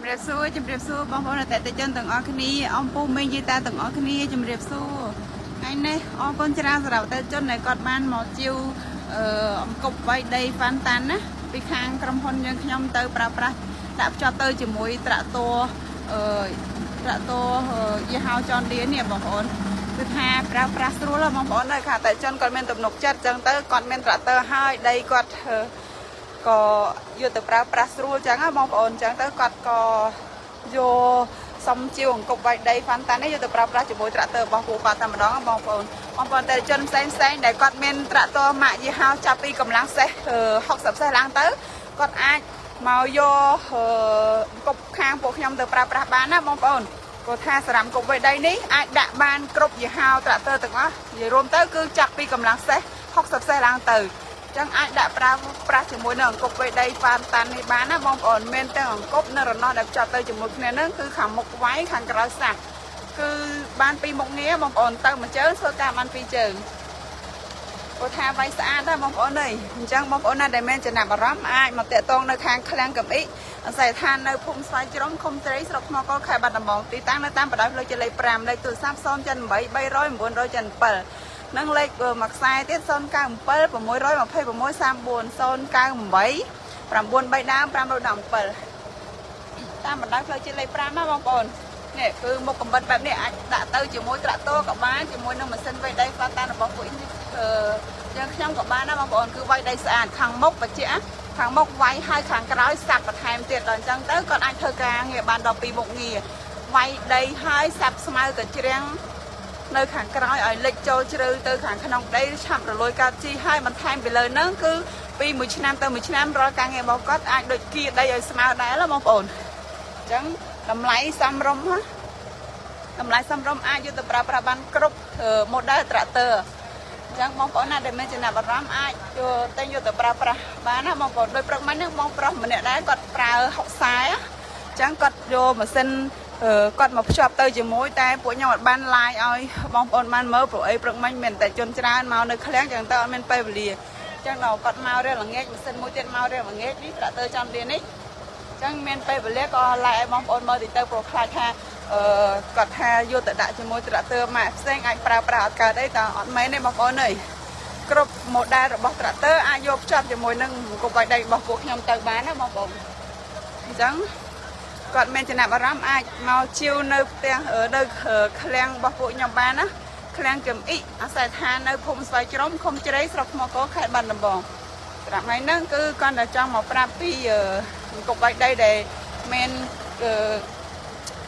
ជំរាបសួរបងប្អូនអតិថិជនទាំងអស់គ្នាអំពូមីងយាយតាទាំងអស់គ្នាជំរាបសួរថ្ងៃនេះអរគុណច្រើនសម្រាប់អតិថិជនដែលគាត់បានមកជាវអង្គប់វៃដីហ្វាន់តាន់ណាពីខាងក្រុមហ៊ុនយើងខ្ញុំទៅប្រើប្រាស់ដាក់ភ្ជាប់ទៅជាមួយត្រាក់ទ័រយីហោចនឌៀននេះបងប្អូនគឺថាប្រើប្រាស់ស្រួលបងប្អូនហើយខាងអតិថិជនគាត់មានទំនុកចិត្តអញ្ចឹងទៅគាត់មានត្រាក់ទ័រហើយដីគាត់ក៏យកទៅប្រើប្រាស់ស្រួលចឹងណាបងប្អូនអញ្ចឹងទៅគាត់ក៏យកសុំជាវអង្គប់វៃដីហ្វាន់តាន់នេះយកទៅប្រើប្រាស់ជាមួយត្រាក់ទ័ររបស់ពួកគាត់តែម្ដងបងប្អូនតែជនផ្សេងដែលគាត់មានត្រាក់ទ័រម៉ាកយីហោចាប់ពីកម្លាំងសេះ60សេះឡើងទៅគាត់អាចមកយកអង្គប់ខាងពួកខ្ញុំទៅប្រើប្រាស់បានណាបងប្អូនគាត់ថាសារ៉ាំអង្គប់វៃដីនេះអាចដាក់បានគ្រប់យីហោត្រាក់ទ័រទាំងអស់និយាយរួមទៅគឺចាប់ពីកម្លាំងសេះ60សេះឡើងទៅចឹងអាចដាក់ប្រើប្រាស់ជាមួយនឹងអង្គប់វៃដីហ្វាន់តាន់នេះបានណាបងប្អូនមានទាំងអង្គប់នៅរណោះដែលភ្ជាប់ទៅជាមួយគ្នានឹងគឺខាងមុខវៃខាងក្រោយសាក់គឺបានពីមុខងារបងប្អូនទៅមួយជើងធ្វើការបានពីរជើងគាត់ថាវៃស្អាតដែរបងប្អូនអើយអញ្ចឹងបងប្អូនណាដែលមានចំណាប់អារម្មណ៍អាចមកតាក់ទងនៅខាងឃ្លាំងកំអ៊ីអាស្រ័យឋាននៅភូមិស្វាយជ្រុំឃុំត្រីស្រុកថ្មកលខេត្តបាត់ដំបងទីតាំងនៅតាមបណ្ដោយផ្លូវជាតិលេខ5លេខទូរស័ព្ទ078 300 907និងលេខមួយខ្សែទៀត097 626 34 098 932 517តាមបណ្ដោយផ្លូវជាតិលេខ5ណាបងប្អូននេះគឺមុខកំបិតបែបនេះអាចដាក់ទៅជាមួយត្រាក់ទ័រក៏បានជាមួយនឹងម៉ាស៊ីនវៃដីហ្វាន់តាន់របស់ពួកយើងខ្ញុំក៏បានដែរបងប្អូនគឺវៃដីស្អាតខាងមុខបច្ចៈខាងមុខវៃហើយខាងក្រោយសាប់បន្ថែមទៀតដល់អញ្ចឹងទៅគាត់អាចធ្វើការងារបានដល់2មុខងារវៃដីហើយសាប់ស្មៅក៏ច្រាំងនៅខាងក្រោយឲ្យលិចចូលជ្រៅទៅខាងក្នុងដីឆាប់រលួយកើតជីហើយបន្ថែមពីលើហ្នឹងគឺពីមួយឆ្នាំទៅមួយឆ្នាំរាល់ការងាររបស់គាត់អាចដូចគៀដីឲ្យស្មើដែរបងប្អូនអញ្ចឹងតម្លៃសមរម្យតម្លៃសមរម្យអាចយកទៅប្រើប្រាស់បានគ្រប់ model tractor អញ្ចឹងបងប្អូនណាដែលមានចំណាប់អារម្មណ៍អាចយកទៅប្រើប្រាស់បានណាបងប្អូនដោយព្រឹកមិញហ្នឹងបងប្រុសម្នាក់ដែរគាត់ប្រើ60ខ្សែអញ្ចឹងគាត់យកម៉ាស៊ីនគាត់មកភ្ជាប់ទៅជាមួយតែពួកខ្ញុំអត់បាន live ឲ្យបងប្អូនបានមើលព្រោះអីព្រឹកមិញមានតែជនច្រើនមកនៅឃ្លាំងអញ្ចឹងទៅអត់មានពេលវេលាអញ្ចឹងដល់គាត់មករៀលល្ងាចម៉ាស៊ីនមួយទៀតមករៀលល្ងាចនេះ tractor ចំទៀតនេះអញ្ចឹងមានពេលវេលាក៏ live ឲ្យបងប្អូនមើលតិចទៅព្រោះខ្លាចថាគាត់ថាយកទៅដាក់ជាមួយត្រាក់ទ័រម៉ាកផ្សេងអាចប្រើប្រាស់អត់កើតទេតែអត់មែនទេបងប្អូនអើយគ្រប់ model របស់ត្រាក់ទ័រអាចយកភ្ជាប់ជាមួយនឹងអង្គប់វៃដីរបស់ពួកខ្ញុំទៅបានណាបងប្អូនអញ្ចឹងគាត់មានចំណាប់អារម្មណ៍អាចមកជាវនៅផ្ទះនៅឃ្លាំងរបស់ពួកខ្ញុំបានណាឃ្លាំងកំអ៊ីអាស្រ័យឋាននៅភូមិស្វាយជ្រុំឃុំជ្រៃស្រុកថ្មកលខេត្តបាត់ដំបងត្រាប់ហើយហ្នឹងគឺគាត់តែចង់មកប្រាប់ពីអង្គប់វៃដីដែលមាន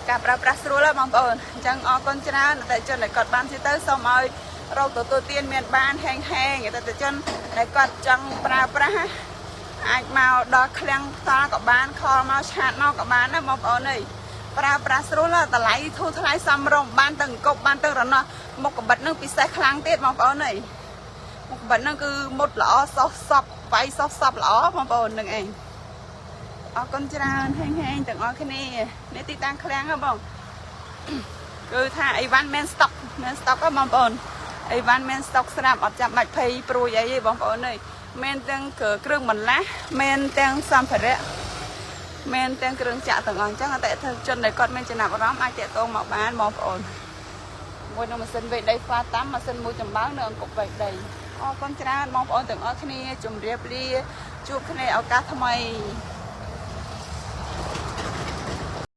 ការប្រើប្រាស់ស្រួលហើយបងប្អូនអញ្ចឹងអរគុណច្រើនអតិថិជនដែលគាត់បានជិះទៅសូមឲ្យរកទទួលទានមានបានហែងអតិថិជនដែលគាត់ចង់ប្រើប្រាស់អាចមកដល់ឃ្លាំងផ្ទាល់ក៏បានខលមកឆាតមកក៏បានណាបងប្អូនអើយប្រើប្រាស់ស្រួលតម្លៃធូរថ្លៃសមរម្យបានទាំងអង្គប់បានទាំងរណោះមុខកបិតនឹងពិសេសខ្លាំងទៀតបងប្អូនអើយមុខកបិតនឹងគឺមុតល្អសោះសពវាយសោះសពល្អបងប្អូននឹងឯងអរគុណច្រើនហែងទាំងអស់គ្នានេះទីតាំងឃ្លាំងហ៎បងគឺថាអីវ៉ាន់មានស្តុកហ៎បងប្អូនអីវ៉ាន់មានស្តុកស្រាប់អត់ចាំបាច់ភ័យព្រួយអីទេបងប្អូនអើយមានទាំងគ្រឿងបន្លាស់មានទាំងសម្ភារៈមានទាំងគ្រឿងចាក់ទាំងអស់អញ្ចឹងអតិថិជនដែលគាត់មានចំណាប់អារម្មណ៍អាចតាក់ទងមកបានបងប្អូនមួយនឹងម៉ាស៊ីនវៃដីហ្វាតាំម៉ាស៊ីនមួយចម្បាំងនៅអង្គប់វៃដីអរគុណច្រើនបងប្អូនទាំងអស់គ្នាជម្រាបលាជួបគ្នាឱកាសថ្មី